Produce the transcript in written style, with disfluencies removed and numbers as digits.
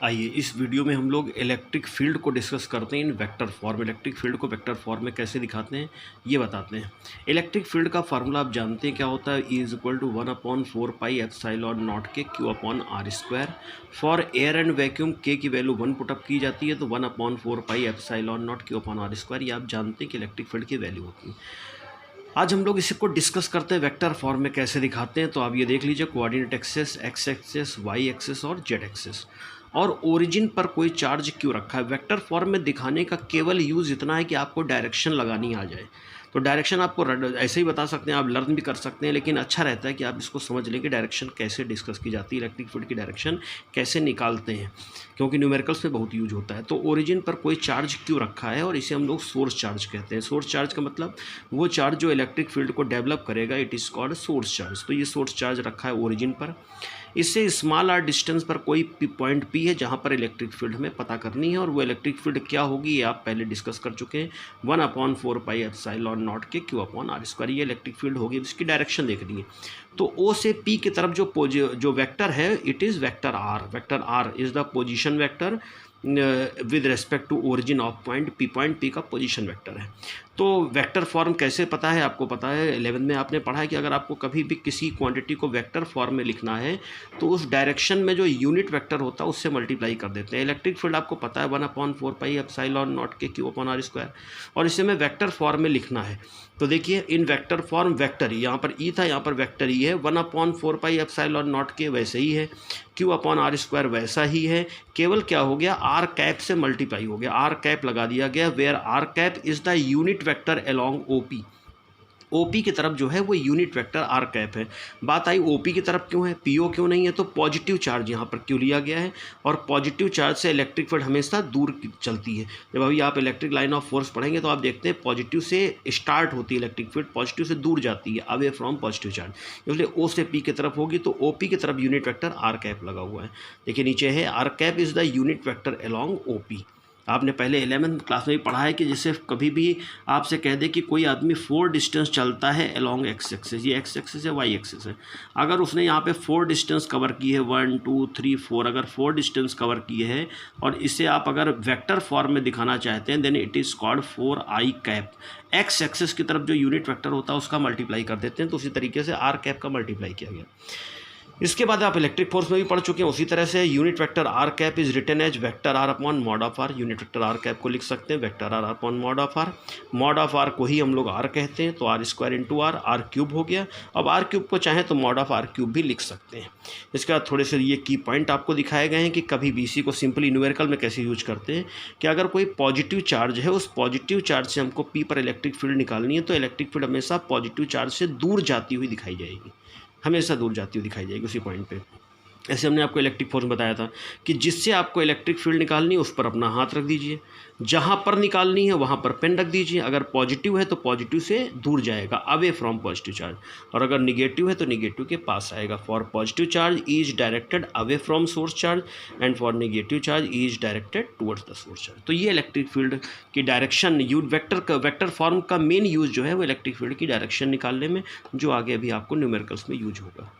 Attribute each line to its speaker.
Speaker 1: आइए इस वीडियो में हम लोग इलेक्ट्रिक फील्ड को डिस्कस करते हैं इन वेक्टर फॉर्म। इलेक्ट्रिक फील्ड को वेक्टर फॉर्म में कैसे दिखाते हैं ये बताते हैं। इलेक्ट्रिक फील्ड का फार्मूला आप जानते हैं क्या होता है, E is equal to 1/4 pi epsilon naught के Q/r²। For air and vacuum के की वैल्यू 1 पुटअप की जाती है तो 1/4 पाई एप्सिलॉन नॉट Q/r², ये आप जानते हैं कि इलेक्ट्रिक फील्ड की वैल्यू होती है। आज हम लोग इसी को डिस्कस करते हैं वेक्टर फॉर्म में कैसे दिखाते हैं। तो आप ये देख लीजिए, coordinate axes, x axes, y axes और जेड एक्सेस, और ओरिजिन पर कोई चार्ज क्यों रखा है। वेक्टर फॉर्म में दिखाने का केवल यूज़ इतना है कि आपको डायरेक्शन लगानी आ जाए। तो डायरेक्शन आपको ऐसे ही बता सकते हैं, आप लर्न भी कर सकते हैं, लेकिन अच्छा रहता है कि आप इसको समझ लें कि डायरेक्शन कैसे डिस्कस की जाती है, इलेक्ट्रिक फील्ड की डायरेक्शन कैसे निकालते हैं, क्योंकि न्यूमेरिकल्स में बहुत यूज होता है। तो ओरिजिन पर कोई चार्ज क्यों रखा है, और इसे हम लोग सोर्स चार्ज कहते हैं। सोर्स चार्ज का मतलब वो चार्ज जो इलेक्ट्रिक फील्ड को डेवलप करेगा, it is called source charge. तो ये सोर्स चार्ज रखा है ओरिजिन पर। इससे स्मॉल आर डिस्टेंस पर कोई पॉइंट पी है जहाँ पर इलेक्ट्रिक फील्ड हमें पता करनी है, और वो इलेक्ट्रिक फील्ड क्या होगी ये आप पहले डिस्कस कर चुके हैं। 1/4 पाई एप्सिलॉन नॉट के Q/r², ये इलेक्ट्रिक फील्ड होगी। इसकी डायरेक्शन देखनी है तो O से P की तरफ जो वेक्टर है, it is vector R. Vector R is the position vector with respect to origin of point P. Point P का पोजीशन वेक्टर है। तो वेक्टर फॉर्म कैसे पता है आपको, पता है 11th में आपने पढ़ा है कि अगर आपको कभी भी किसी क्वांटिटी को वेक्टर फॉर्म में लिखना है तो उस डायरेक्शन में जो यूनिट वेक्टर होता है उससे मल्टीप्लाई कर देते हैं। इलेक्ट्रिक फील्ड आपको पता है 1/4 पाई एप्सिलॉन नॉट के Q/r², और इसे मैं वेक्टर फॉर्म में लिखना है तो देखिए इन वेक्टर फॉर्म वेक्टर, यहाँ पर ई था, यहाँ पर वेक्टर ई है। 1/4 पाई एप्सिलॉन नॉट के वैसे ही है, Q/r² वैसा ही है, केवल क्या हो गया, आर कैप से मल्टीप्लाई हो गया, आर कैप लगा दिया गया, where R cap is the unit vector along OP. OP की तरफ जो है वो यूनिट वेक्टर आर कैप है। बात आई ओपी की तरफ क्यों है, पीओ क्यों नहीं है, तो पॉजिटिव चार्ज यहाँ पर क्यों लिया गया है, और पॉजिटिव चार्ज से इलेक्ट्रिक फील्ड हमेशा दूर चलती है। जब अभी आप इलेक्ट्रिक लाइन ऑफ फोर्स पढ़ेंगे तो आप देखते हैं पॉजिटिव से स्टार्ट होती है इलेक्ट्रिक फील्ड, पॉजिटिव से दूर जाती है, अवे फ्रॉम पॉजिटिव चार्ज, इसलिए ओ से पी की तरफ होगी। तो ओपी की तरफ यूनिट वेक्टर आर कैप लगा हुआ है। देखिए नीचे है, R cap is the unit vector along OP. आपने पहले 11th क्लास में भी पढ़ा है कि जैसे कभी भी आपसे कह दे कि कोई आदमी 4 डिस्टेंस चलता है अलोंग एक्स एक्सिस, ये एक्स एक्सिस है, वाई एक्सिस है, अगर उसने यहाँ पे 4 डिस्टेंस कवर की है, 1 2 3 4, अगर 4 डिस्टेंस कवर किए हैं और इसे आप अगर वेक्टर फॉर्म में दिखाना चाहते हैं, then it is called 4i cap. X axis की तरफ जो यूनिट वेक्टर होता है उसका मल्टीप्लाई कर देते हैं, तो उसी तरीके से आर कैप का मल्टीप्लाई किया गया। इसके बाद आप इलेक्ट्रिक फोर्स में भी पढ़ चुके हैं। उसी तरह से unit vector R cap is written as vector R upon mod of R. Unit vector R cap को लिख सकते हैं vector R upon mod of R. Mod of R को ही हम लोग आर कहते हैं, तो r² into are, are cube हो गया। अब आर क्यूब को चाहें तो मॉड ऑफ आर क्यूब भी लिख सकते हैं। इसके बाद थोड़े से ये की पॉइंट आपको दिखाए गए हैं कि कभी भी इसी को सिंपली न्यूमेरिकल में कैसे यूज करते हैं कि अगर कोई पॉजिटिव चार्ज है, उस पॉजिटिव चार्ज से हमको पी पर इलेक्ट्रिक फील्ड निकालनी है, तो इलेक्ट्रिक फील्ड हमेशा पॉजिटिव चार्ज से दूर जाती हुई दिखाई जाएगी, हमेशा दूर जाती हुई दिखाई जाएगी उसी पॉइंट पे। ऐसे हमने आपको इलेक्ट्रिक फोर्स बताया था कि जिससे आपको इलेक्ट्रिक फील्ड निकालनी है उस पर अपना हाथ रख दीजिए, जहाँ पर निकालनी है वहाँ पर पेन रख दीजिए। अगर पॉजिटिव है तो पॉजिटिव से दूर जाएगा, अवे फ्रॉम पॉजिटिव चार्ज, और अगर निगेटिव है तो निगेटिव के पास आएगा। For positive charge is directed away from source charge, and for negative charge is directed towards the source charge. तो ये इलेक्ट्रिक फील्ड की डायरेक्शन वेक्टर फॉर्म का मेन यूज जो है वो इलेक्ट्रिक फील्ड की डायरेक्शन निकालने में, जो आगे अभी आपको न्यूमेरिकल्स में यूज होगा।